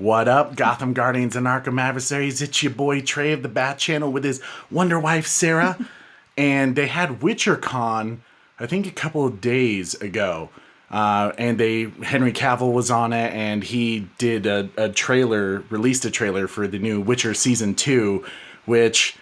What up, Gotham Guardians and Arkham Adversaries? It's your boy Trey of the Bat Channel with his Wonder Wife Sarah. And they had WitcherCon, I think a couple of days ago. And Henry Cavill was on it, and he did released a trailer for the new Witcher Season 2, which,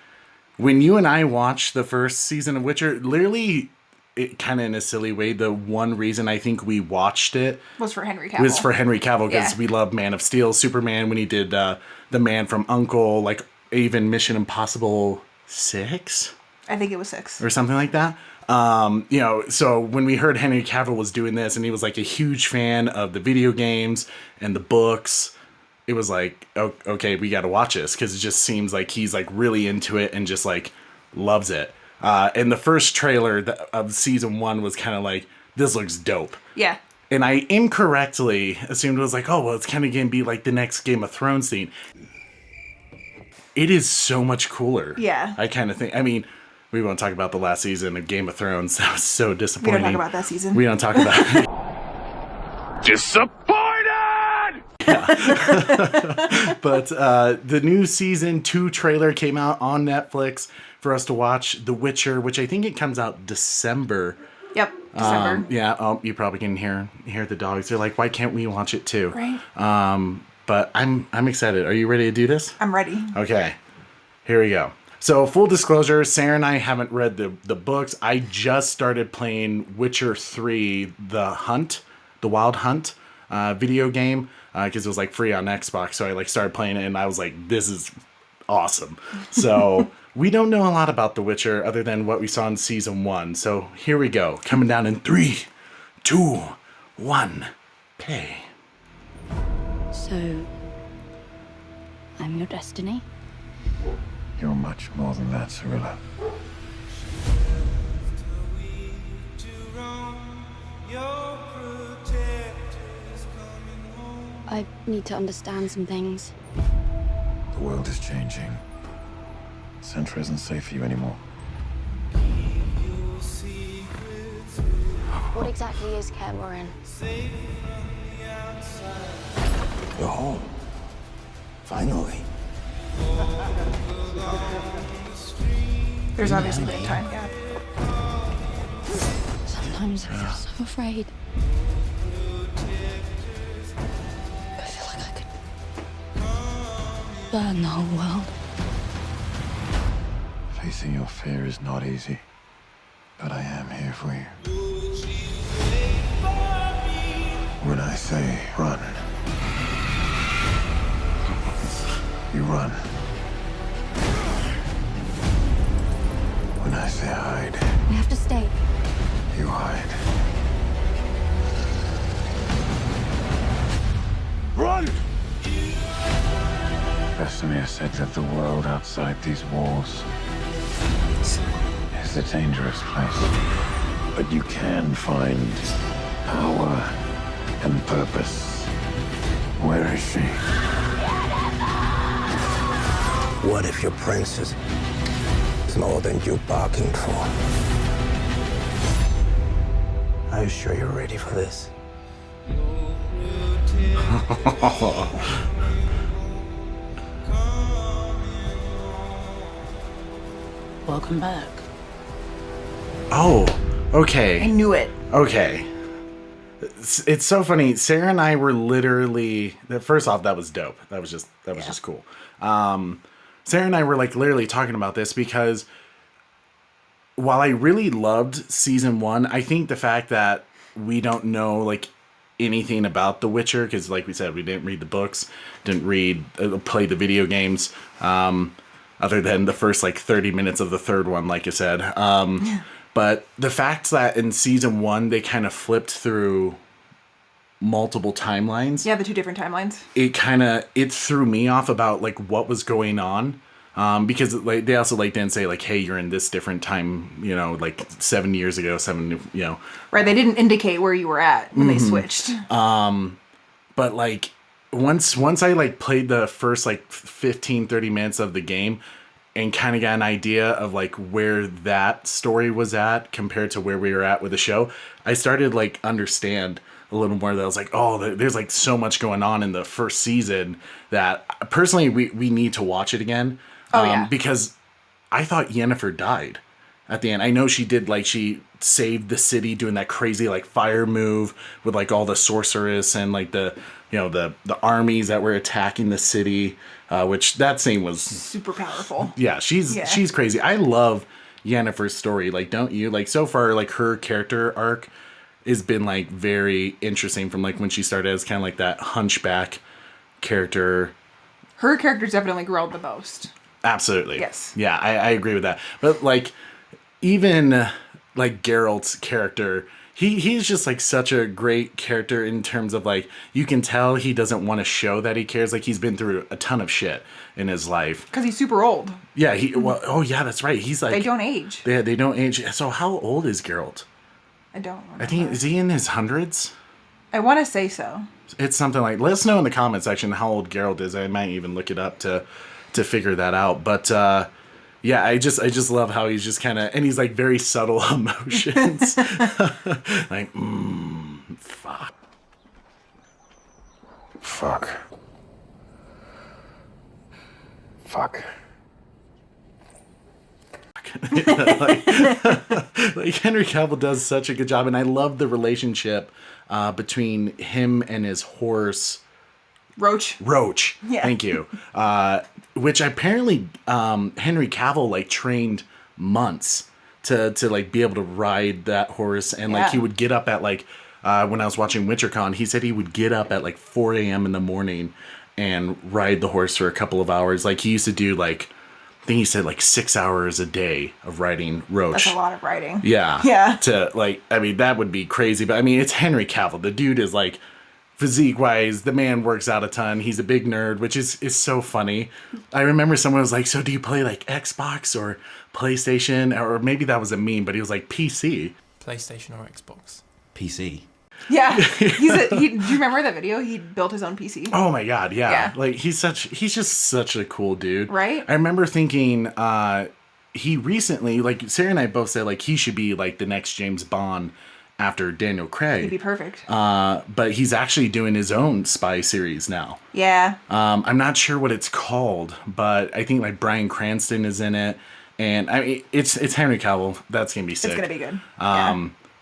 when you and I watched the first season of Witcher, literally, it kind of in a silly way, the one reason I think we watched it was for Henry Cavill. Because we love Man of Steel, Superman, when he did The Man from U.N.C.L.E., like even Mission Impossible 6? I think it was 6. Or something like that. So when we heard Henry Cavill was doing this and he was like a huge fan of the video games and the books, it was like, oh, okay, we got to watch this because it just seems like he's like really into it and just like loves it. And the first trailer of season 1 was kind of like, this looks dope. Yeah. And I incorrectly assumed it was like, oh, well, it's kind of going to be like the next Game of Thrones scene. It is so much cooler. Yeah. I kind of think, I mean, we won't talk about the last season of Game of Thrones. That was so disappointing. We don't talk about that season. We don't talk about it. Disappointed! Yeah. But the new season 2 trailer came out on Netflix for us to watch. The Witcher, which I think it comes out December. Yep, December. You probably can hear the dogs. They're like, why can't we watch it too? Right. But I'm excited. Are you ready to do this? I'm ready. Okay. Here we go. So, full disclosure, Sarah and I haven't read the books. I just started playing Witcher 3, The Wild Hunt video game, because it was like free on Xbox. So I like started playing it and I was like, this is awesome. So we don't know a lot about The Witcher other than what we saw in season 1. So here we go. Coming down in 3, 2, 1, play. So, I'm your destiny? You're much more than that, Cirilla. I need to understand some things. The world is changing. Centra isn't safe for you anymore. What exactly is Cameron? You're home. Finally. There's obviously been a time gap. Sometimes I feel so afraid. I feel like I could burn the whole world. Facing your fear is not easy, but I am here for you. When I say run, you run. When I say hide, We have to stay. you hide. Run! Destiny has said that the world outside these walls is a dangerous place. But you can find power and purpose. Where is she? What if your princess is more than you bargained for? Are you sure you're ready for this? Welcome back. Oh, okay. I knew it. Okay. It's so funny. Sarah and I were literally, first off, that was dope. That was just cool. Sarah and I were like literally talking about this because while I really loved season 1, I think the fact that we don't know like anything about The Witcher, because like we said, we didn't read the books, didn't play the video games, other than the first like 30 minutes of the third one, like I said. But the fact that in season 1, they kind of flipped through multiple timelines. Yeah, the 2 different timelines. It threw me off about like what was going on. Because like they also like didn't say like, hey, you're in this different time, like 7 years ago, Right, they didn't indicate where you were at when they switched. But like once I like played the first like 15-30 minutes of the game and kind of got an idea of like where that story was at compared to where we were at with the show, I started like understand a little more. That was like, oh, there's like so much going on in the first season that personally we need to watch it again. Oh, yeah. Because I thought Yennefer died at the end. I know she did, like, she saved the city doing that crazy like fire move with like all the sorceress and like the the armies that were attacking the city, which that scene was super powerful. Yeah, she's crazy. I love Yennefer's story. Like, don't you? Like, so far, like, her character arc has been like very interesting from like when she started as kind of like that hunchback character. Her character's definitely grown the most. Absolutely. Yes. Yeah, I agree with that. But like, even like Geralt's character, he's just like such a great character in terms of like, you can tell he doesn't want to show that he cares. Like, he's been through a ton of shit in his life. Because he's super old. Yeah, oh yeah, that's right. He's like, they don't age. They don't age. So how old is Geralt? I don't remember. I think, is he in his hundreds? I want to say so. It's something like, let us know in the comment section how old Geralt is. I might even look it up to figure that out. But yeah, I just love how he's just kind of, and he's like very subtle emotions. Like, fuck. Fuck. Fuck. like Henry Cavill does such a good job, and I love the relationship between him and his horse Roach. Yeah. Thank you. Which apparently Henry Cavill like trained months to like be able to ride that horse, and like he would get up at like when I was watching WitcherCon, he said he would get up at like 4 a.m. in the morning and ride the horse for a couple of hours. Like, he used to do like, I think he said like 6 hours a day of riding Roach. That's a lot of riding. Yeah. Yeah. To like, I mean, that would be crazy, but I mean, it's Henry Cavill. The dude is like, physique wise, the man works out a ton. He's a big nerd, which is so funny. I remember someone was like, so do you play like Xbox or PlayStation? Or maybe that was a meme, but he was like, PC. PlayStation or Xbox? PC. Yeah. Do you remember that video? He built his own PC. Oh my God. Yeah. Like, he's just such a cool dude. Right? I remember thinking, he recently, like, Sarah and I both said like he should be like the next James Bond after Daniel Craig. He'd be perfect. But he's actually doing his own spy series now. Yeah. I'm not sure what it's called, but I think like Bryan Cranston is in it, and I mean it's Henry Cavill. That's gonna be sick. It's gonna be good.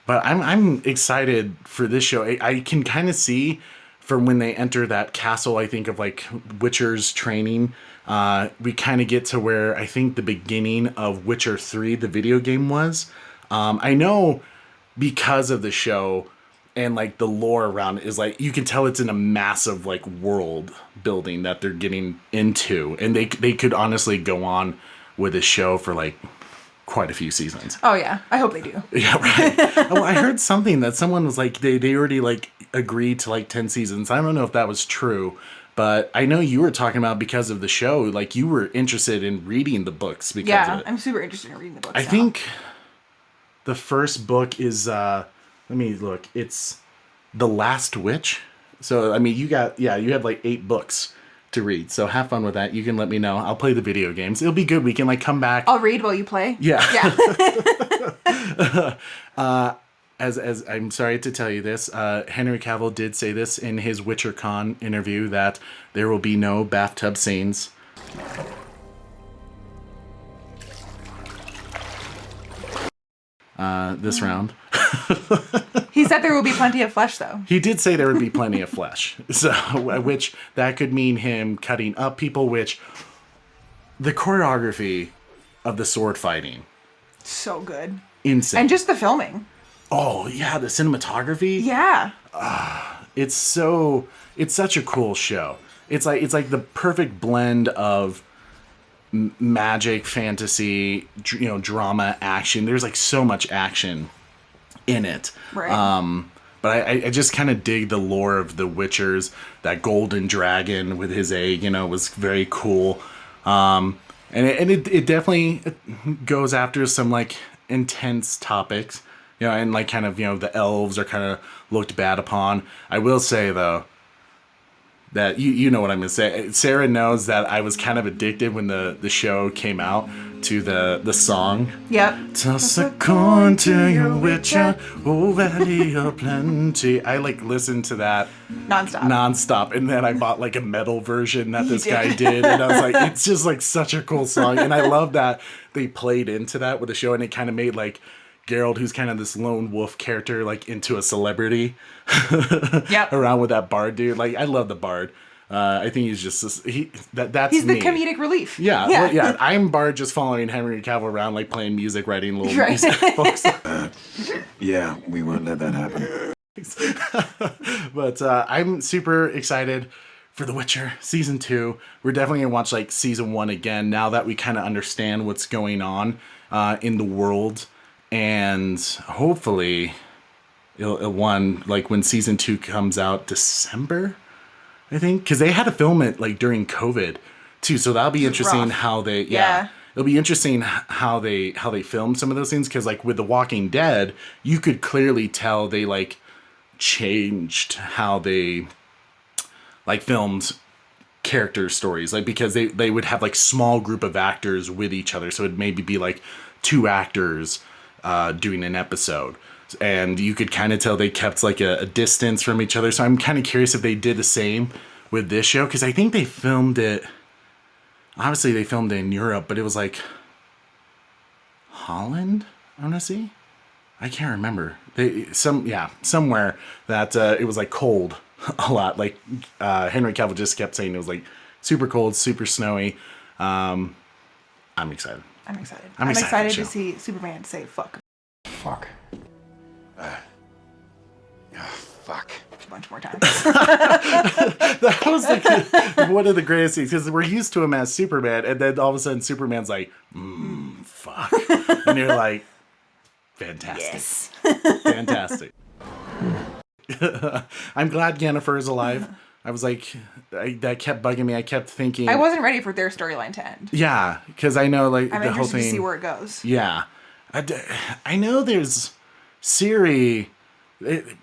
But I'm excited for this show. I can kind of see from when they enter that castle, I think of like Witcher's training. We kind of get to where I think the beginning of Witcher 3, the video game, was. I know because of the show and like the lore around it is like, you can tell it's in a massive like world building that they're getting into, and they could honestly go on with a show for like quite a few seasons. Oh yeah, I hope they do. Yeah, right. Well, I heard something that someone was like, they already like agreed to like 10 seasons. I don't know if that was true, but I know you were talking about because of the show, like you were interested in reading the books because of it. I'm super interested in reading the books. I think the first book is, let me look. It's The Last Witch. So, I mean, you have like 8 books to read. So have fun with that. You can let me know. I'll play the video games. It'll be good. We can like come back. I'll read while you play. Yeah. Yeah. As I'm sorry to tell you this, Henry Cavill did say this in his WitcherCon interview that there will be no bathtub scenes. This round. He said there will be plenty of flesh, though. He did say there would be plenty of flesh. So, which that could mean him cutting up people, which the choreography of the sword fighting. So good. Insane. And just the filming. Oh, yeah, the cinematography. Yeah. It's such a cool show. It's like the perfect blend of magic, fantasy, drama, action. There's like so much action in it. Right. But I just kind of dig the lore of the Witchers. That golden dragon with his egg, was very cool. And it definitely goes after some like intense topics, and like kind of, the elves are kind of looked bad upon. I will say though, that you know what I'm gonna say. Sarah knows that I was kind of addicted when the show came out to the song. Yep. Toss a coin to your witcher, oh valley of plenty. I like listened to that nonstop, and then I bought like a metal version that this guy did, and I was like, it's just like such a cool song, and I love that they played into that with the show, and it kind of made like Geralt, who's kind of this lone wolf character, like into a celebrity. Yep. Around with that bard dude. Like I love the bard. I think he's just that's He's the me. comedic relief. Yeah, well, yeah. I'm Bard just following Henry Cavill around, like playing music, writing little Right. music books. Yeah, we won't let that happen. But I'm super excited for The Witcher season 2. We're definitely gonna watch like season 1 again now that we kind of understand what's going on in the world, and hopefully it'll one like when season 2 comes out December. I think because they had to film it like during COVID too, so that'll be interesting rough. how they Yeah. it'll be interesting how they filmed some of those things, because like with The Walking Dead, you could clearly tell they like changed how they like filmed character stories, like because they would have like small group of actors with each other, so it'd maybe be like 2 actors doing an episode. And you could kind of tell they kept like a distance from each other. So I'm kind of curious if they did the same with this show, because I think they filmed it. Obviously, they filmed it in Europe, but it was like Holland, I want to see. I can't remember. Somewhere that it was like cold a lot. Like Henry Cavill just kept saying it was like super cold, super snowy. I'm excited. I'm excited. I'm I'm excited excited for the to see Superman say fuck Fuck. Fuck. a bunch more times. That was like one of the greatest things, because we're used to him as Superman, and then all of a sudden Superman's like, fuck. And you're like, fantastic. Yes. Fantastic. I'm glad Yennefer is alive. I was like, that kept bugging me. I kept thinking. I wasn't ready for their storyline to end. Yeah, because I know like I'm the whole interested to thing. see where it goes. Yeah. I know there's Ciri.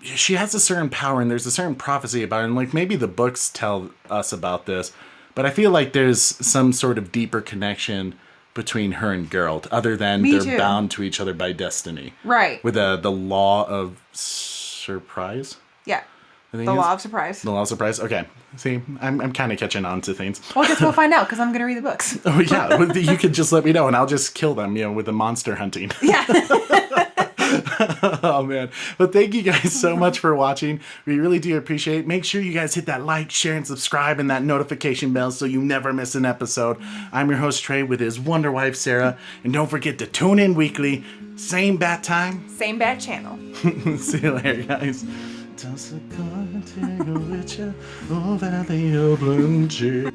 She has a certain power, and there's a certain prophecy about it. And like maybe the books tell us about this, but I feel like there's some sort of deeper connection between her and Geralt, other than Me they're too. bound to each other by destiny. Right. With the law of surprise. Yeah. I think The it is? Law of Surprise. The law of surprise. Okay. See, I'm kind of catching on to things. Well, I guess we'll find out because I'm going to read the books. Oh yeah, well, you could just let me know, and I'll just kill them, with the monster hunting. Yeah. Oh man. But thank you guys so much for watching. We really do appreciate it. Make sure you guys hit that like, share, and subscribe, and that notification bell so you never miss an episode. I'm your host Trey with his wonder wife Sarah, and don't forget to tune in weekly, same bat time. Same bad channel. See you later, guys. Toss a coin to your witcher, oh valley of plenty.